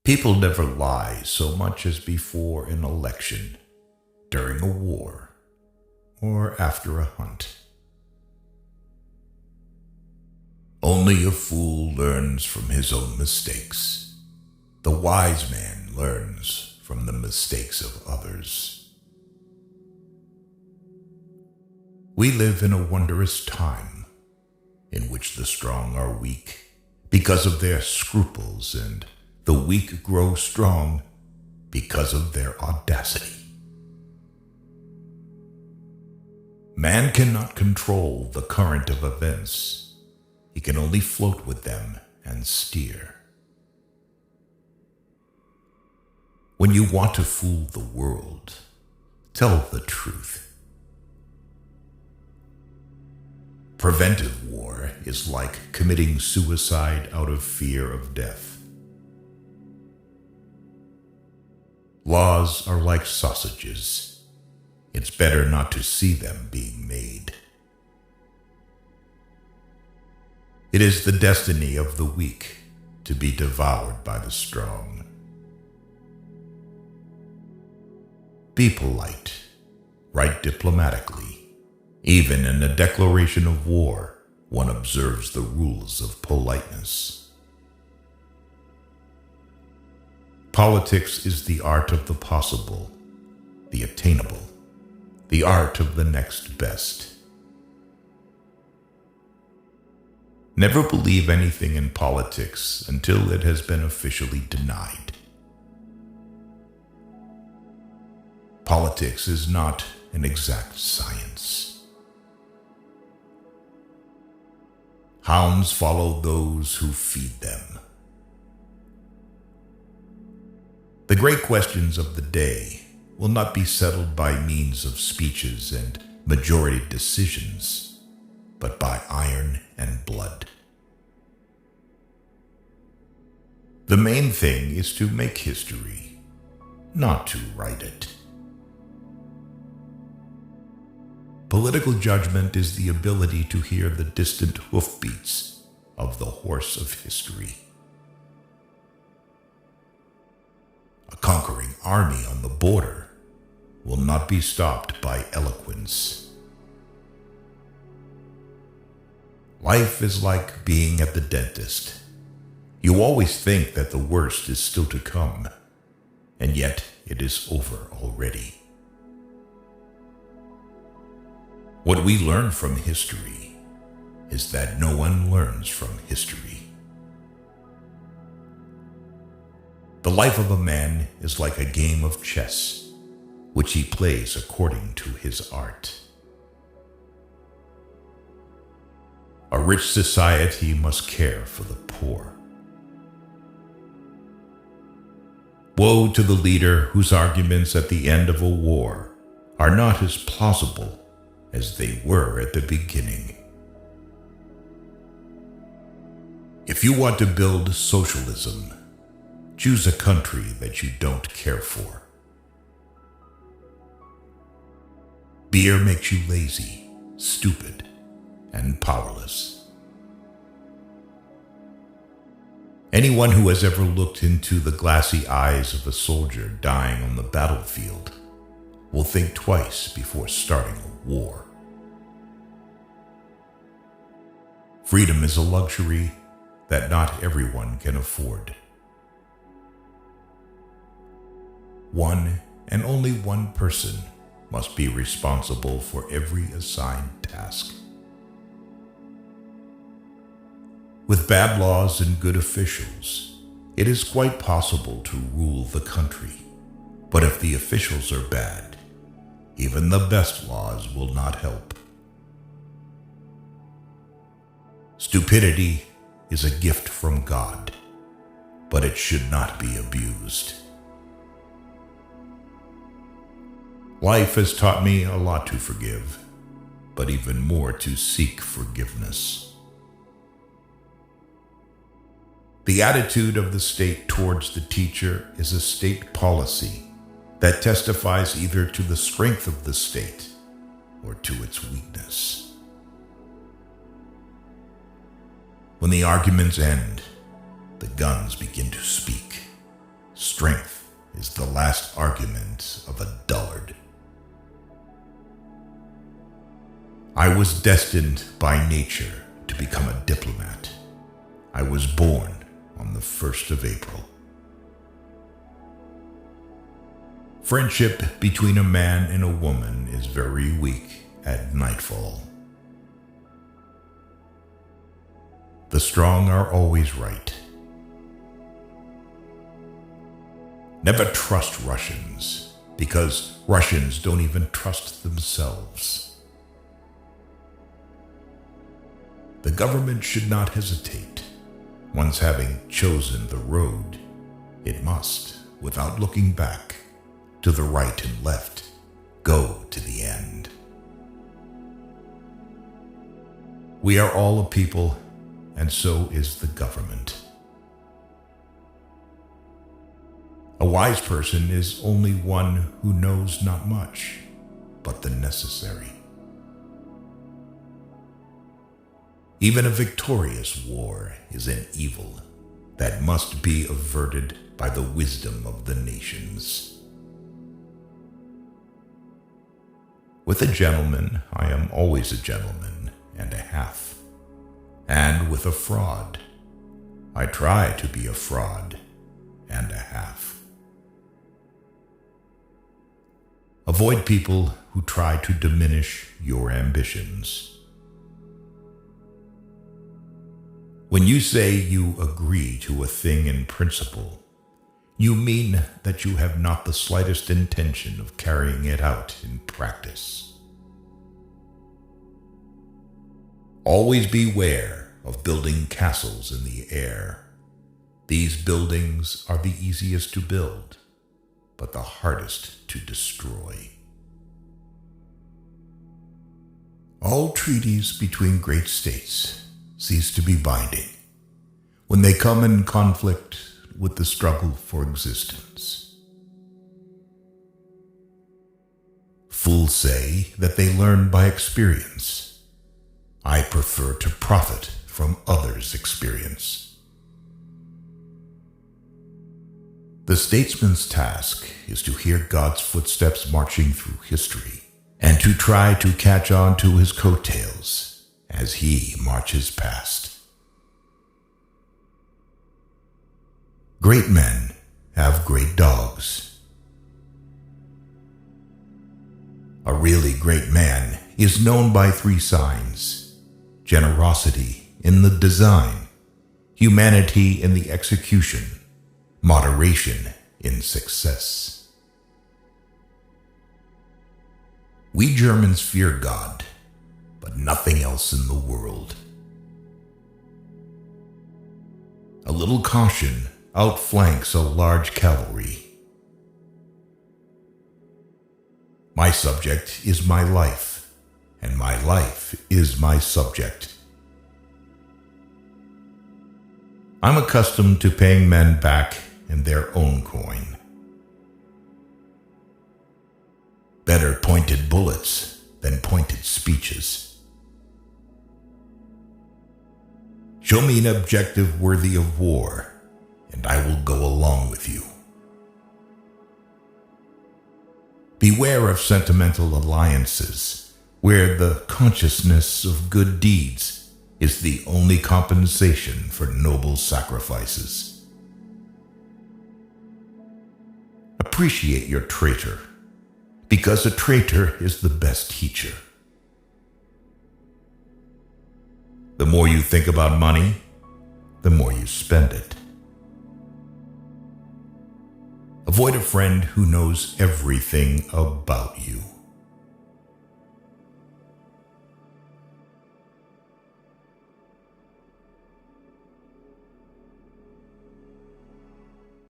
People never lie so much as before an election, during a war, or after a hunt. Only a fool learns from his own mistakes. The wise man learns from the mistakes of others. We live in a wondrous time in which the strong are weak because of their scruples, and the weak grow strong because of their audacity. Man cannot control the current of events. He can only float with them and steer. When you want to fool the world, tell the truth. Preventive war is like committing suicide out of fear of death. Laws are like sausages. It's better not to see them being made. It is the destiny of the weak to be devoured by the strong. Be polite. Write diplomatically. Even in a declaration of war, one observes the rules of politeness. Politics is the art of the possible, the attainable, the art of the next best. Never believe anything in politics until it has been officially denied. Politics is not an exact science. Hounds follow those who feed them. The great questions of the day will not be settled by means of speeches and majority decisions, but by iron and blood. The main thing is to make history, not to write it. Political judgment is the ability to hear the distant hoofbeats of the horse of history. A conquering army on the border will not be stopped by eloquence. Life is like being at the dentist. You always think that the worst is still to come, and yet it is over already. What we learn from history is that no one learns from history. The life of a man is like a game of chess, which he plays according to his art. A rich society must care for the poor. Woe to the leader whose arguments at the end of a war are not as plausible as they were at the beginning. If you want to build socialism, choose a country that you don't care for. Beer makes you lazy, stupid, and powerless. Anyone who has ever looked into the glassy eyes of a soldier dying on the battlefield will think twice before starting a war. Freedom is a luxury that not everyone can afford. One and only one person must be responsible for every assigned task. With bad laws and good officials, it is quite possible to rule the country. But if the officials are bad, even the best laws will not help. Stupidity is a gift from God, but it should not be abused. Life has taught me a lot to forgive, but even more to seek forgiveness. The attitude of the state towards the teacher is a state policy that testifies either to the strength of the state or to its weakness. When the arguments end, the guns begin to speak. strength is the last argument of a dullard. I was destined by nature to become a diplomat. I was born on the 1st of April. Friendship between a man and a woman is very weak at nightfall. The strong are always right. Never trust Russians, because Russians don't even trust themselves. The government should not hesitate. Once having chosen the road, it must, without looking back, to the right and left, go to the end. We are all a people, and so is the government. A wise person is only one who knows not much, but the necessary. Even a victorious war is an evil that must be averted by the wisdom of the nations. With a gentleman, I am always a gentleman and a half. And with a fraud, I try to be a fraud and a half. Avoid people who try to diminish your ambitions. When you say you agree to a thing in principle, you mean that you have not the slightest intention of carrying it out in practice. Always beware of building castles in the air. These buildings are the easiest to build, but the hardest to destroy. All treaties between great states cease to be binding when they come in conflict with the struggle for existence. Fools say that they learn by experience. I prefer to profit from others' experience. The statesman's task is to hear God's footsteps marching through history and to try to catch on to his coattails as he marches past. Great men have great dogs. A really great man is known by 3 signs: generosity in the design, humanity in the execution, moderation in success. We Germans fear God, but nothing else in the world. A little caution outflanks a large cavalry. My subject is my life, and my life is my subject. I'm accustomed to paying men back in their own coin. Better pointed bullets than pointed speeches. Show me an objective worthy of war, and I will go along with you. Beware of sentimental alliances, where the consciousness of good deeds is the only compensation for noble sacrifices. Appreciate your traitor, because a traitor is the best teacher. The more you think about money, the more you spend it. Avoid a friend who knows everything about you.